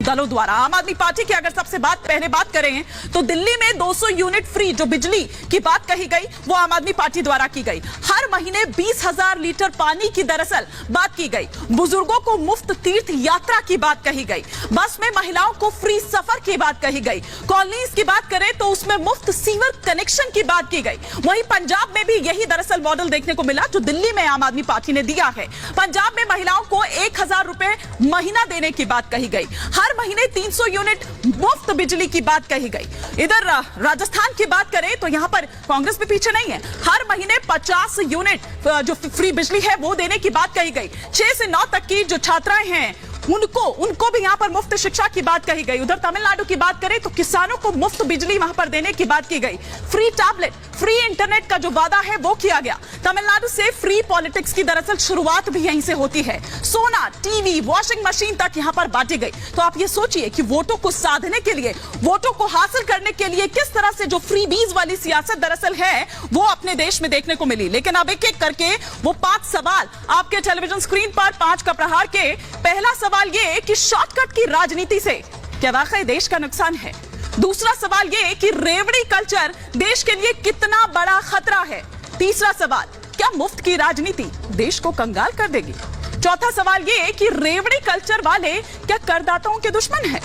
दलों द्वारा। आम आदमी पार्टी की अगर सबसे पहले बात करें तो दिल्ली में 200 यूनिट फ्री जो बिजली की बात कही गई वो आम आदमी पार्टी द्वारा की गई। हर महीने 20,000 लीटर पानी की दरअसल बात की गई। बुजुर्गों को मुफ्त तीर्थ यात्रा की बात कही गई। बस में महिलाओं को फ्री सफर की बात कही गई। कॉलोनीज की बात करें तो उसमें मुफ्त सीवर कनेक्शन की बात की गई। वहीं पंजाब में भी यही दरअसल मॉडल देखने को मिला जो दिल्ली में आम आदमी पार्टी ने दिया है। पंजाब में महिलाओं को 1,000 रुपए महीना देने की बात कही गई। हर महीने 300 यूनिट मुफ्त बिजली की बात कही गई। इधर राजस्थान की बात करें तो यहां पर कांग्रेस भी पीछे नहीं है। हर महीने 50 यूनिट जो फ्री बिजली है वो देने की बात कही गई। 6 से 9 तक की जो छात्राएं हैं उनको भी यहां पर मुफ्त शिक्षा की बात कही गई। उधर तमिलनाडु की बात करें तो किसानों को मुफ्त बिजली वहां पर देने की बात की गई। फ्री टैबलेट, फ्री इंटरनेट का जो वादा है वो किया गया। तमिलनाडु से फ्री पॉलिटिक्स की दरअसल शुरुआत भी यहीं से होती है। सोना, टीवी, वॉशिंग मशीन तक यहां पर बांटी गई। तो आप ये सोचिए कि वोटों को साधने के लिए, वोटों को हासिल करने के लिए किस तरह से जो फ्री बीज वाली सियासत दरअसल है वो अपने देश में देखने को मिली। लेकिन अब एक एक करके वो 5 सवाल आपके टेलीविजन स्क्रीन पर 5 का प्रहार के। पहला सवाल ये कि शॉर्टकट की राजनीति से क्या वाकई देश का नुकसान है। दूसरा सवाल ये कि रेवड़ी कल्चर देश के लिए कितना बड़ा खतरा है। तीसरा सवाल, क्या मुफ्त की राजनीति देश को कंगाल कर देगी। चौथा सवाल ये कि रेवड़ी कल्चर वाले क्या करदाताओं के दुश्मन हैं।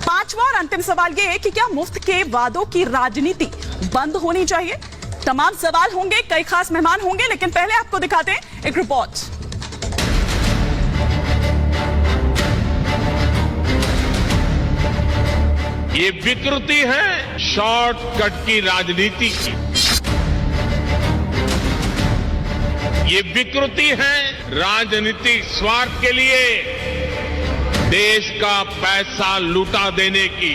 पांचवा और अंतिम सवाल ये कि क्या मुफ्त के वादों की राजनीति बंद होनी चाहिए। तमाम सवाल होंगे, कई खास मेहमान होंगे, लेकिन पहले आपको दिखाते हैं एक रिपोर्ट। ये विकृति है शॉर्टकट की राजनीति की। ये विकृति है राजनीतिक स्वार्थ के लिए देश का पैसा लुटा देने की।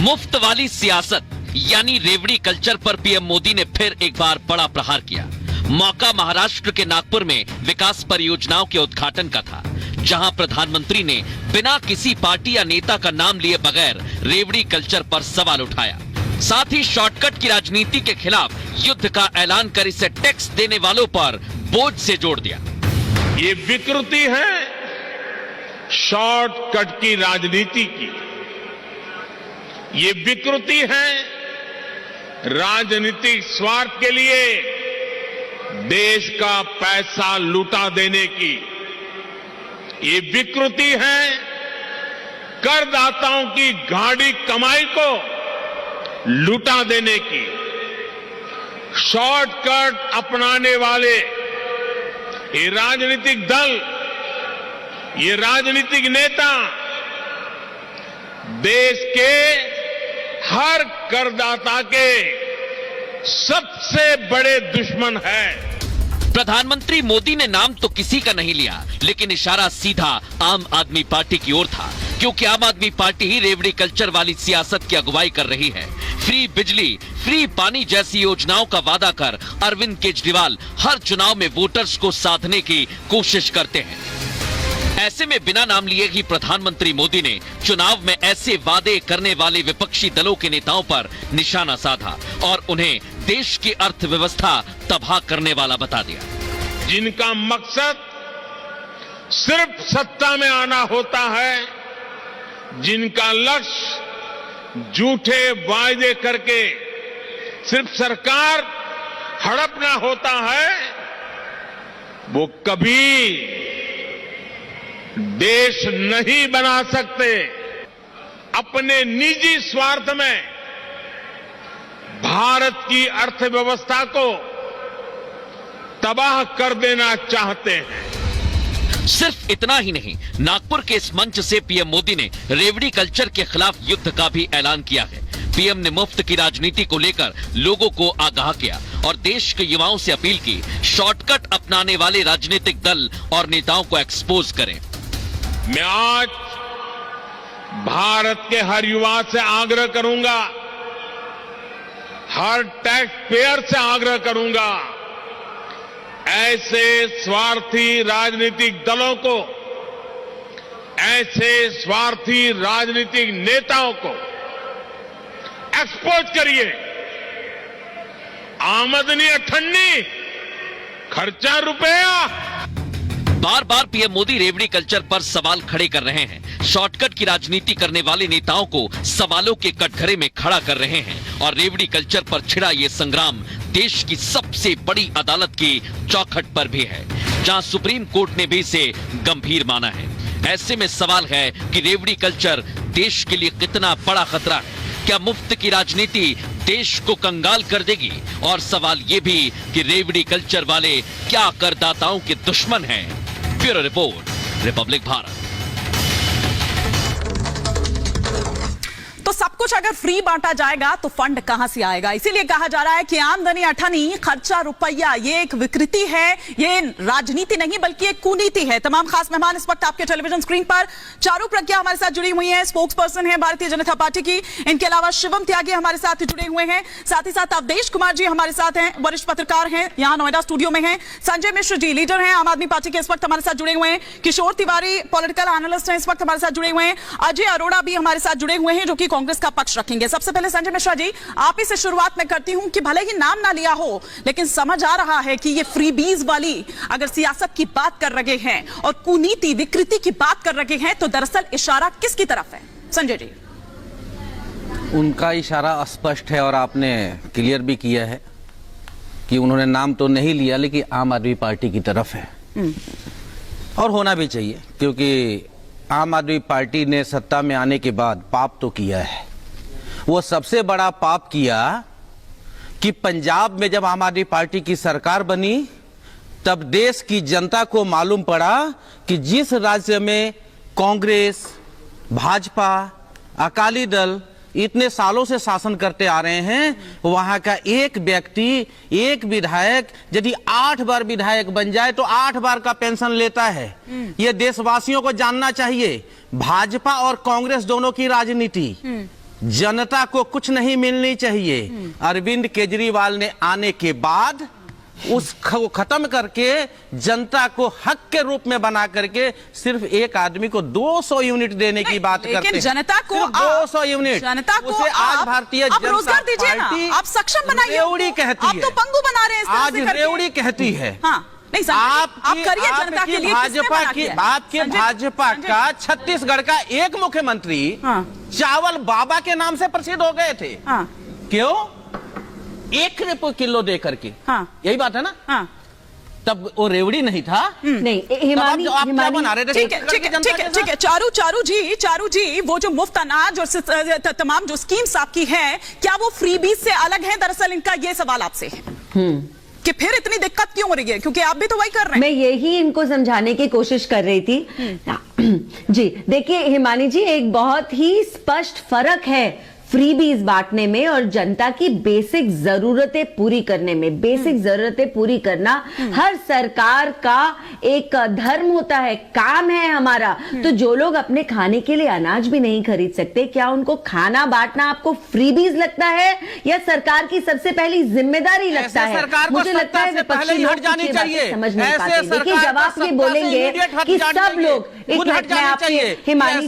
मुफ्त वाली सियासत यानी रेवड़ी कल्चर पर पीएम मोदी ने फिर एक बार बड़ा प्रहार किया। मौका महाराष्ट्र के नागपुर में विकास परियोजनाओं के उद्घाटन का था, जहां प्रधानमंत्री ने बिना किसी पार्टी या नेता का नाम लिए बगैर रेवड़ी कल्चर पर सवाल उठाया। साथ ही शॉर्टकट की राजनीति के खिलाफ युद्ध का ऐलान कर इसे टैक्स देने वालों पर बोझ से जोड़ दिया। ये विकृति है शॉर्टकट की राजनीति की। ये विकृति है राजनीतिक स्वार्थ के लिए देश का पैसा लुटा देने की। ये विकृति है करदाताओं की गाढ़ी कमाई को लुटा देने की। शॉर्टकट अपनाने वाले ये राजनीतिक दल, ये राजनीतिक नेता देश के हर करदाता के सबसे बड़े दुश्मन है। प्रधानमंत्री मोदी ने नाम तो किसी का नहीं लिया, लेकिन इशारा सीधा आम आदमी पार्टी की ओर था, क्योंकि आम आदमी पार्टी ही रेवड़ी कल्चर वाली सियासत की अगुवाई कर रही है। फ्री बिजली, फ्री पानी जैसी योजनाओं का वादा कर अरविंद केजरीवाल हर चुनाव में वोटर्स को साधने की कोशिश करते हैं। ऐसे में बिना नाम लिए ही प्रधानमंत्री मोदी ने चुनाव में ऐसे वादे करने वाले विपक्षी दलों के नेताओं पर निशाना साधा और उन्हें देश की अर्थव्यवस्था तबाह करने वाला बता दिया। जिनका मकसद सिर्फ सत्ता में आना होता है, जिनका लक्ष्य झूठे वायदे करके सिर्फ सरकार हड़पना होता है, वो कभी देश नहीं बना सकते। अपने निजी स्वार्थ में भारत की अर्थव्यवस्था को तबाह कर देना चाहते हैं। सिर्फ इतना ही नहीं, नागपुर के इस मंच से पीएम मोदी ने रेवड़ी कल्चर के खिलाफ युद्ध का भी ऐलान किया है। पीएम ने मुफ्त की राजनीति को लेकर लोगों को आगाह किया और देश के युवाओं से अपील की, शॉर्टकट अपनाने वाले राजनीतिक दल और नेताओं को एक्सपोज करें। मैं आज भारत के हर युवा से आग्रह करूंगा, हर टैक्स पेयर से आग्रह करूंगा, ऐसे स्वार्थी राजनीतिक दलों को, ऐसे स्वार्थी राजनीतिक नेताओं को एक्सपोज करिए। आमदनी अठन्नी, खर्चा रुपया। बार बार पीएम मोदी रेवड़ी कल्चर पर सवाल खड़े कर रहे हैं। शॉर्टकट की राजनीति करने वाले नेताओं को सवालों के कटघरे में खड़ा कर रहे हैं और रेवड़ी कल्चर पर छिड़ा ये संग्राम देश की सबसे बड़ी अदालत की चौखट पर भी है, जहां सुप्रीम कोर्ट ने भी इसे गंभीर माना है। ऐसे में सवाल है कि रेवड़ी कल्चर देश के लिए कितना बड़ा खतरा है। क्या मुफ्त की राजनीति देश को कंगाल कर देगी? और सवाल ये भी कि रेवड़ी कल्चर वाले क्या करदाताओं के दुश्मन हैं? Bureau report, Republic Bharat. तो सब कुछ अगर फ्री बांटा जाएगा तो फंड कहां से आएगा? इसीलिए कहा जा रहा है कि आमदनी अठनी खर्चा रुपया ये एक विकृति है, ये राजनीति नहीं बल्कि एक कुनीति है। तमाम खास मेहमान इस वक्त आपके टेलीविजन स्क्रीन पर। चारू प्रज्ञा हमारे साथ जुड़ी हुई है, स्पोक्स पर्सन है भारतीय जनता पार्टी की। इनके अलावा शिवम त्यागी हमारे साथ जुड़े हुए हैं, साथ ही साथ अवधेश कुमार जी हमारे साथ हैं, वरिष्ठ पत्रकार हैं, यहां नोएडा स्टूडियो में हैं। संजय मिश्र जी लीडर हैं आम आदमी पार्टी के, इस वक्त हमारे साथ जुड़े हुए हैं। किशोर तिवारी पॉलिटिकल एनालिस्ट हैं, इस वक्त हमारे साथ जुड़े हुए हैं। अजय अरोड़ा भी हमारे साथ जुड़े हुए हैं जो कि कांग्रेस का पक्ष रखेंगे। सबसे पहले संजय मिश्रा जी, आप ही से शुरुआत में करती हूं कि भले ही नाम ना लिया हो लेकिन समझ आ रहा है कि ये फ्रीबीज वाली अगर सियासत की बात कर रहे हैं और कुनीति विकृति की बात कर रहे हैं तो दरअसल इशारा किसकी तरफ है? संजय जी, उनका इशारा स्पष्ट है और आपने क्लियर भी किया है कि उन्होंने नाम तो नहीं लिया लेकिन आम आदमी पार्टी की तरफ है और होना भी चाहिए, क्योंकि आम आदमी पार्टी ने सत्ता में आने के बाद पाप तो किया है। वो सबसे बड़ा पाप किया कि पंजाब में जब आम आदमी पार्टी की सरकार बनी तब देश की जनता को मालूम पड़ा कि जिस राज्य में कांग्रेस, भाजपा, अकाली दल इतने सालों से शासन करते आ रहे हैं, वहां का एक व्यक्ति, एक विधायक यदि 8 बार विधायक बन जाए तो 8 बार का पेंशन लेता है। ये देशवासियों को जानना चाहिए। भाजपा और कांग्रेस दोनों की राजनीति, जनता को कुछ नहीं मिलनी चाहिए। अरविंद केजरीवाल ने आने के बाद उसको खत्म करके जनता को हक के रूप में बना करके सिर्फ एक आदमी को 200 यूनिट देने की बात करते हैं। जनता को 200 यूनिट, जनता को उसे आज भारतीय जनता रोजगार दीजिए ना, आप सक्षम बनाइए। रेवड़ी कहती है, आप तो पंगु बना रहे हैं इस तरह आज से करके। रेवड़ी कहती है। हाँ, नहीं आप करिए जनता के लिए। भाजपा की, आपके भाजपा का छत्तीसगढ़ का एक मुख्यमंत्री चावल बाबा के नाम से प्रसिद्ध हो गए थे। क्यों? 1 रुपये किलो दे करके। यही बात है ना? तब वो रेवड़ी नहीं था। नहीं, हिमानी बना रहे थे? ठीक है। चारू जी वो जो मुफ्त अनाज और तमाम जो स्कीम्स आपकी है, क्या वो फ्रीबीज से अलग है? दरअसल इनका ये सवाल आपसे है कि फिर इतनी दिक्कत क्यों हो रही है, क्योंकि आप भी तो वही कर रहे हैं। मैं यही इनको समझाने की कोशिश कर रही थी। जी देखिए हिमानी जी, एक बहुत ही स्पष्ट फर्क है फ्रीबीज बांटने में और जनता की बेसिक जरूरतें पूरी करने में। बेसिक जरूरतें पूरी करना हर सरकार का एक धर्म होता है, काम है हमारा। तो जो लोग अपने खाने के लिए अनाज भी नहीं खरीद सकते, क्या उनको खाना बांटना आपको फ्रीबीज लगता है या सरकार की सबसे पहली जिम्मेदारी लगता है? मुझे लगता है विपक्षी लोग समझ नहीं पाते। देखिए जब आप ये बोलेंगे कि सब लोग, एक मिनट में आपके हिमानी